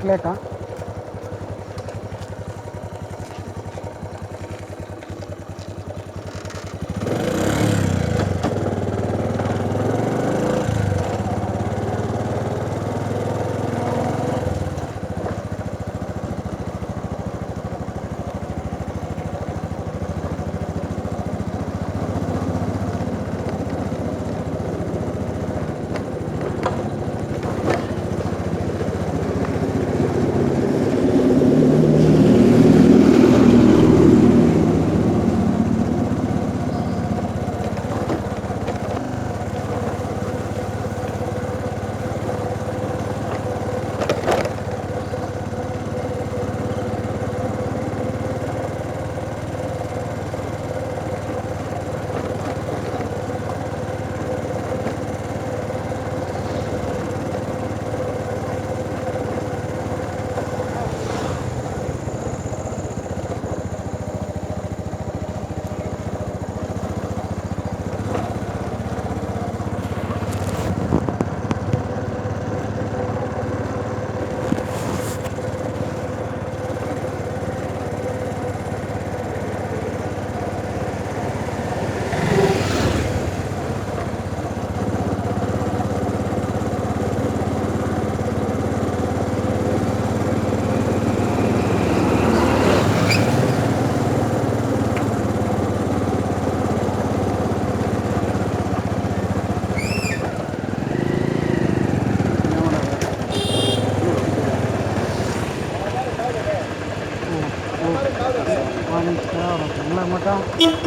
എയർപോർട്ടിലേക്കാണ്.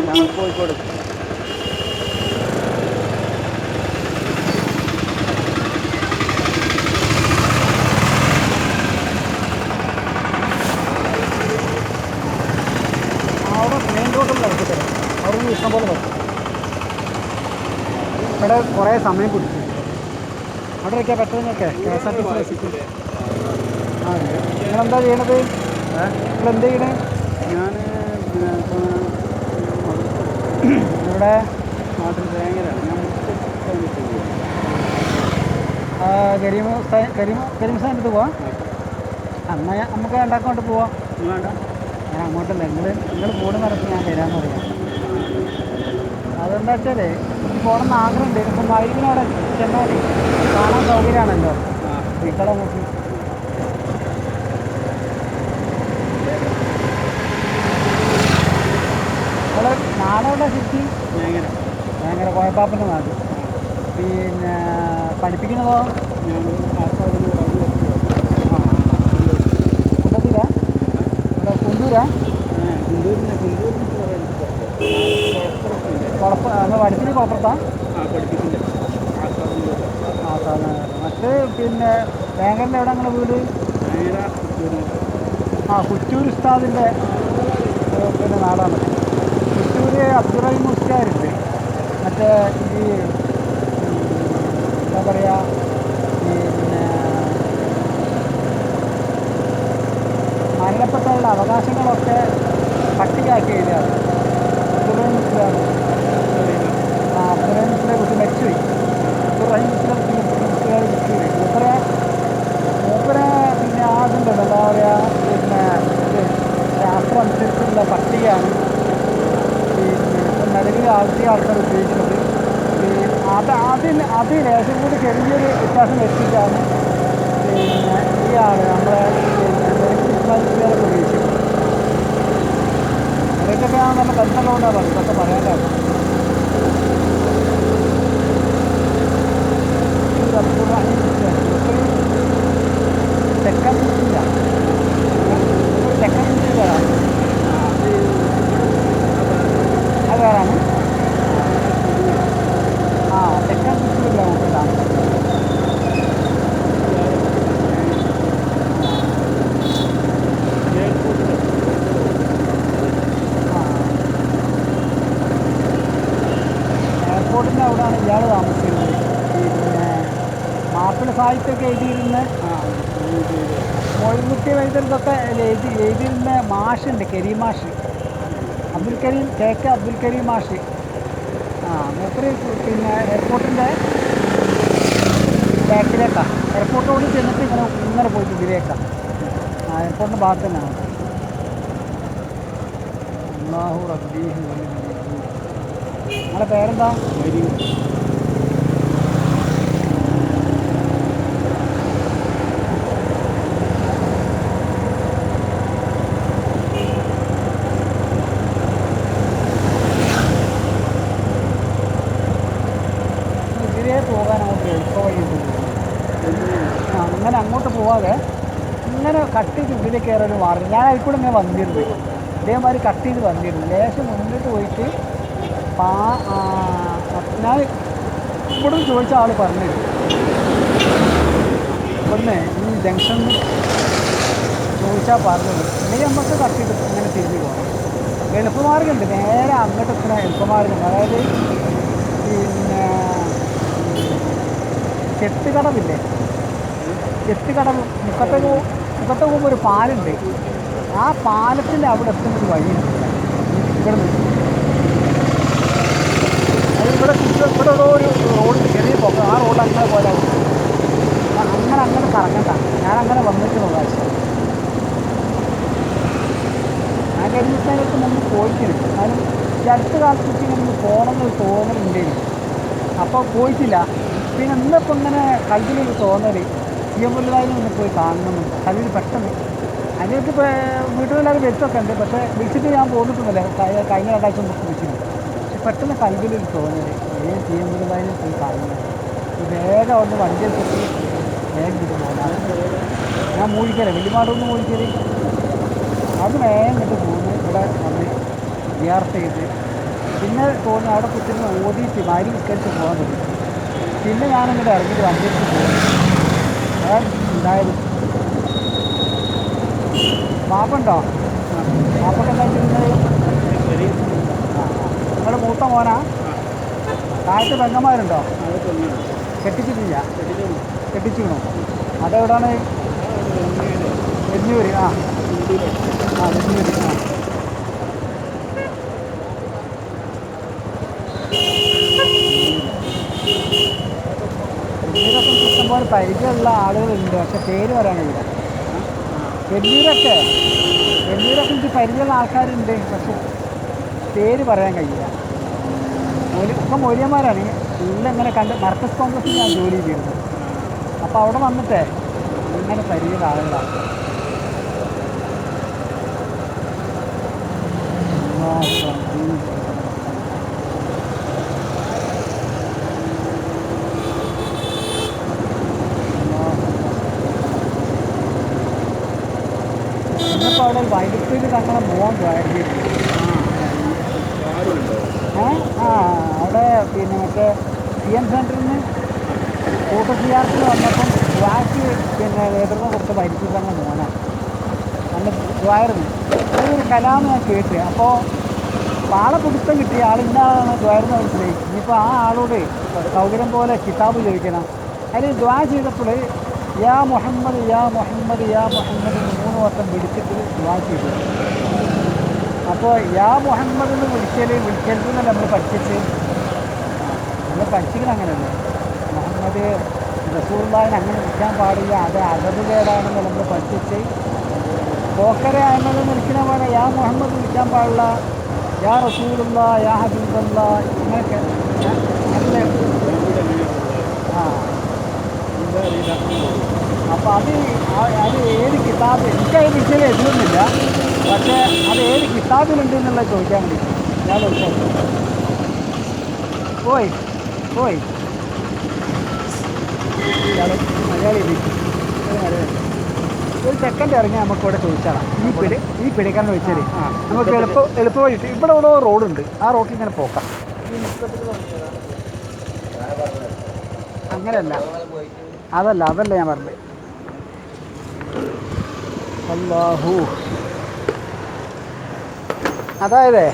ഞാൻ കോഴിക്കോട്. അവിടെ മെയിൻ റോഡിൽ നടത്തിത്തരാം. അവിടെ നിന്ന് ഇഷ്ടം പോലെ പറ്റും. ഇവിടെ കുറേ സമയം പിടിച്ചു. അവിടെ ഇരിക്കാൻ പറ്റുന്നൊക്കെ KSRTC ആ ഉണ്ട്. നിങ്ങളെന്താ ചെയ്യണത്? നിങ്ങളെന്താ ചെയ്യണേ? ഞാൻ ഇവിടെ നാട്ടിൽ തേങ്ങയിലാണ്. ഞാൻ കരീം സ്ഥാനത്ത് പോവാം. എന്നാൽ നമുക്ക് രണ്ടാക്കോട്ട് പോവാം. വേണ്ട, ഞാൻ അങ്ങോട്ടല്ല, നിങ്ങൾ പോണ നടത്തി ഞാൻ വരാമെന്ന് പറയാം. അതെന്താ വെച്ചാൽ എനിക്ക് പോകണമെന്ന് ആഗ്രഹമുണ്ട്. ഇപ്പം വൈകിനോടെ ചെന്നാൽ കാണാൻ സൗകര്യമാണല്ലോ വീക്കളെ നോക്കി. നമ്മൾ നാടെവിടെ ശരിക്കും? ഭയങ്കര കോയപ്പാപ്പൻ്റെ നാട്. പിന്നെ പഠിപ്പിക്കുന്നതോ? കുണ്ടത്തൂരാ? ഇവിടെ കുണ്ടൂരാ? പഠിപ്പിന് കുഴപ്പത്താ? മറ്റ് പിന്നെ ബാംഗ്ലൂരിൽ എവിടെ നിങ്ങളുടെ വീട്? കുറ്റൂർ ഉസ്താദിൻ്റെ പിന്നെ നാടാണ്. കുറ്റൂർ അബ്ദുറഹിം മുസ്ലിയാരുണ്ട്. മറ്റേ ഈ എന്താ പറയുക, പിന്നെ മരണപ്പെട്ടവരുടെ അവകാശങ്ങളൊക്കെ പട്ടികയാക്കി എഴുതിയാണ്. അബ്ദുറഹിം മുസ്ലിയാണ്. അബ്ദുറഹിം മുസ്ലിയെ കുറിച്ച് മരിച്ചുപോയി. അബ്ദുറഹിം മുസ്ലിയെ മുസ്ലിയാർ കുറ്റൂർ. മൂപ്പരെ പിന്നെ ആദ്യമുണ്ടല്ലോ എന്താ പറയുക, പിന്നെ ശാസ്ത്രം അനുസരിച്ചുള്ള പട്ടികയാണ് പിന്നെ നിലവിൽ ആദ്യ ആൾക്കാർ ഉപയോഗിക്കുന്നത്. അത് ലേശം കൂടി ചെറിയൊരു വ്യത്യാസം വരുത്തിയിട്ടാണ് പിന്നെ ഈ ആൾ നമ്മളെ ഇസ്ലാമികളൊക്കെ ഉപയോഗിക്കുന്നത്. അതൊക്കെ നല്ല ബന്ധങ്ങളുണ്ടാവും. ഇതൊക്കെ പറയാനാണ്. അബ്ദുറഹിം മുസ്ലിം തെക്കൻ മുസ്ലിം തെക്കൻ മുസ്ലിം അത് വേറാണ്. തെക്കൻ മുസ്ലിം നോക്കിയിട്ടാണ്. എയർപോർട്ടിൻ്റെ അവിടെയാണ് ഇയാൾ താമസിക്കുന്നത്. പിന്നെ മാപ്പിള സാഹിത്യമൊക്കെ എഴുതിയിരുന്ന മൊയ്മുട്ടി വൈദ്യർക്കൊക്കെ എഴുതിയിരുന്ന മാഷുണ്ട്, കരീം മാഷ്, അബ്ദുൽ കരീം, KK അബ്ദുൽ കരീം മാഷ്. മൂപ്പര് പിന്നെ എയർപോർട്ടിൻ്റെ ബാക്കിലേക്കാണ്. എയർപോർട്ട് റോഡിൽ ചെന്നിട്ട് ഇങ്ങനെ പോയിട്ട് ഇതിലേക്കാണ്. എയർപോർട്ടിൻ്റെ ഭാഗത്ത് തന്നെയാണ്. അല്ലാഹു റബ്ബി നിങ്ങളുടെ പേരെന്താ? ഇതിലേ പോകാൻ അങ്ങോട്ട് എളുപ്പ വഴിയുണ്ട്. അങ്ങനെ അങ്ങോട്ട് പോവാതെ ഇങ്ങനെ കട്ട് ചെയ്ത് ഇതിൽ കയറാൻ മാറി. ഞാൻ അതിൽക്കൂടെ ഇങ്ങനെ വന്നിരുന്നു, ഇതേമാതിരി കട്ട് ചെയ്ത് വന്നിരുന്നു. ലേശം മുന്നിട്ട് പോയിട്ട് ഞാൻ ഇവിടെ ചോദിച്ച ആൾ പറഞ്ഞിരുന്നു, ഒന്ന് ഈ ജംഗ്ഷനിൽ ചോദിച്ചാൽ പറഞ്ഞത് ഇല്ലെങ്കിൽ നമുക്ക് കട്ട് ചെയ്ത് ഇങ്ങനെ തിരിഞ്ഞ് പോകണം. എളുപ്പമാർഗ്ഗമുണ്ട്, നേരെ അങ്ങോട്ട് എത്തുന്ന എളുപ്പമാർഗ്ഗമുണ്ട്. അതായത് പിന്നെ ചെത്തുകടവില്ലേ, ചെത്തുകടവ് മുക്കത്തെ പോകുമ്പോൾ ഒരു പാലുണ്ട്. ആ പാലത്തിൻ്റെ അവിടെ എത്തുന്നൊരു വഴിയുണ്ട് ഇവിടെ നിന്ന്. അത് ഇവിടെ ഒരു റോഡ് ചെറിയ പോക്ക്, ആ റോഡ് അങ്ങനെ പോയാൽ അങ്ങനെ കറങ്ങണ്ട. ഞാനങ്ങനെ വന്നിട്ടുള്ള പ്രാവശ്യം ഞാൻ കഴിഞ്ഞ ദിവസങ്ങൾക്ക് മുമ്പ് പോയിട്ടുണ്ട്. എന്നാലും ഈ അടുത്ത കാലത്ത് ഇങ്ങനെ പോകണമെന്നൊരു തോന്നലുണ്ടായിരുന്നു. അപ്പോൾ പോയിട്ടില്ല. പിന്നെ ഇന്നിപ്പോൾ ഇങ്ങനെ കൽവിലൊരു തോന്നൽ സിയമുല്ലായി ഒന്ന് പോയി കാണണമെന്നുണ്ട്. കൽവിൽ പെട്ടെന്ന് അതിലേക്ക് ഇപ്പോൾ വീട്ടിലെല്ലാവരും വെച്ചൊക്കെ ഉണ്ട്, പക്ഷേ വിളിച്ചിട്ട് ഞാൻ പോന്നിട്ടൊന്നുമില്ല. കഴിഞ്ഞ രണ്ടാഴ്ച മുമ്പ് വിളിച്ചിട്ടുണ്ട്. പക്ഷെ പെട്ടെന്ന് കൽവിലൊരു തോന്നൽ സിയമുല്ലായി പോയി കാണുന്നത്. വേഗം അവിടുന്ന് വണ്ടിയിൽ കിട്ടി വേഗം കിട്ടി പോകാനാണ്. ഞാൻ മൂഴിക്കല വലിയമാടൊന്ന് മൂഴിക്കല് അത് വേഗം കിട്ടി പോകുന്നു. ഇവിടെ വന്ന് വിയർത്ത് ചെയ്ത് പിന്നെ തോന്നി അവിടെ കുത്തിരുന്ന് ഓടിയിട്ട് മാരി വിസ്കരിച്ച് പോകാൻ തുടങ്ങി. പിന്നെ ഞാനിങ്ങനെ ഇറങ്ങിയിട്ട് വണ്ടിയിട്ട് പോകുന്നു. അതാണ് ഉണ്ടായത്. പാപ്പുണ്ടോ? പാപ്പൊക്കെ എന്താ ചെയ്യുന്നത്? നിങ്ങളുടെ മൂത്ത മോനാ? താഴത്ത് പെങ്ങന്മാരുണ്ടോ? കെട്ടിച്ചിട്ടില്ല? കെട്ടിച്ചിക്കണോ? അതെവിടാണ്? വെഞ്ഞൂര്. വെഞ്ഞൂര്. വെഞ്ഞൂരൊക്കെ ഇഷ്ടംപോലെ പരിചയമുള്ള ആളുകളുണ്ട്, പക്ഷെ പേര് പറയാൻ കഴിയില്ല. വെഞ്ഞൂരൊക്കെ എനിക്ക് പരിചയമുള്ള ആൾക്കാരുണ്ട്, പക്ഷെ പേര് പറയാൻ കഴിയില്ല. ഇപ്പം മൊയ്യന്മാരാണ് എല്ലാം ഇങ്ങനെ കണ്ട്. മർക്കസ് കോൺഗ്രസ്സിൽ ഞാൻ ജോലി ചെയ്തിരുന്നു. അപ്പോൾ അവിടെ വന്നിട്ടേ ഇങ്ങനെ പരിചയമുള്ള ആളുകളാണ്. ഇന്നിപ്പോൾ അവിടെ വൈകിട്ട് തങ്ങളെ മോൻ അവിടെ പിന്നെ മറ്റേ CM സെൻറ്ററിൽ നിന്ന് കൂട്ടസിയാർത്തിൽ വന്നപ്പം വാക്ക് പിന്നെ നേതൃത്വം കൊടുത്ത വൈകിട്ട് തങ്ങളെ മോനാണ്. അന്ന് ദ്വായിരുന്നു അതൊരു കലാമ് ഞാൻ കേട്ട്. അപ്പോൾ ആളെ പിടുത്തം കിട്ടി, ആളിന്ന ആളാണ് ദ്വാരുന്ന മനസ്സിലായി. ഇനിയിപ്പോൾ ആ ആളോട് സൗകര്യം പോലെ കിതാബ് ചോദിക്കണം. അതിൽ ദ്വാ ചെയ്തപ്പോൾ യാ മുഹമ്മദ് യാ മുഹമ്മദ് യാ മുഹമ്മദ് 3 വട്ടം വിളിച്ചിട്ട് ദ്വാ ചെയ്തു. അപ്പോൾ യാ മുഹമ്മദ് എന്ന് വിളിക്കരുതെന്നല്ല നമ്മൾ പഠിച്ചിട്ട്. നമ്മൾ പഠിച്ചിരിക്കണം അങ്ങനെയല്ലേ. മുഹമ്മദ് റസൂലുള്ളാഹിനെ അങ്ങനെ വിളിക്കാൻ പാടില്ല, അത് അദബുകേടാണെന്ന് നമ്മൾ പഠിച്ചിട്ട്. പോക്കരെ അഹമ്മദ് വിളിക്കുന്ന പോലെ യാ മുഹമ്മദ് വിളിക്കാൻ പാടില്ല, യാ റസൂലുള്ളാ യാ ഹബീബല്ലാ ഇങ്ങനെയൊക്കെ അല്ലേ. അപ്പോൾ അത് ഏത് കിതാബ് എനിക്കത് വിളിച്ചാൽ എഴുതുന്നില്ല, പക്ഷേ അത് ഏത് കിതാബിലുണ്ട് എന്നുള്ളത് ചോദിക്കാൻ വേണ്ടി ഞാൻ ചോദിച്ചാൽ പോയി മലയാളി ഒരു സെക്കൻഡ് ഇറങ്ങി നമുക്ക് ഇവിടെ ചോദിച്ചാൽ ഈ പിടിക്കാരനെ വെച്ചാൽ നമുക്ക് എളുപ്പ വഴി. ഇവിടെ ഓരോ റോഡുണ്ട്, ആ റോഡിൽ ഇങ്ങനെ പോക്കാം. അങ്ങനെയല്ല, അതല്ല ഞാൻ പറഞ്ഞത്. അല്ലാഹു അതായത്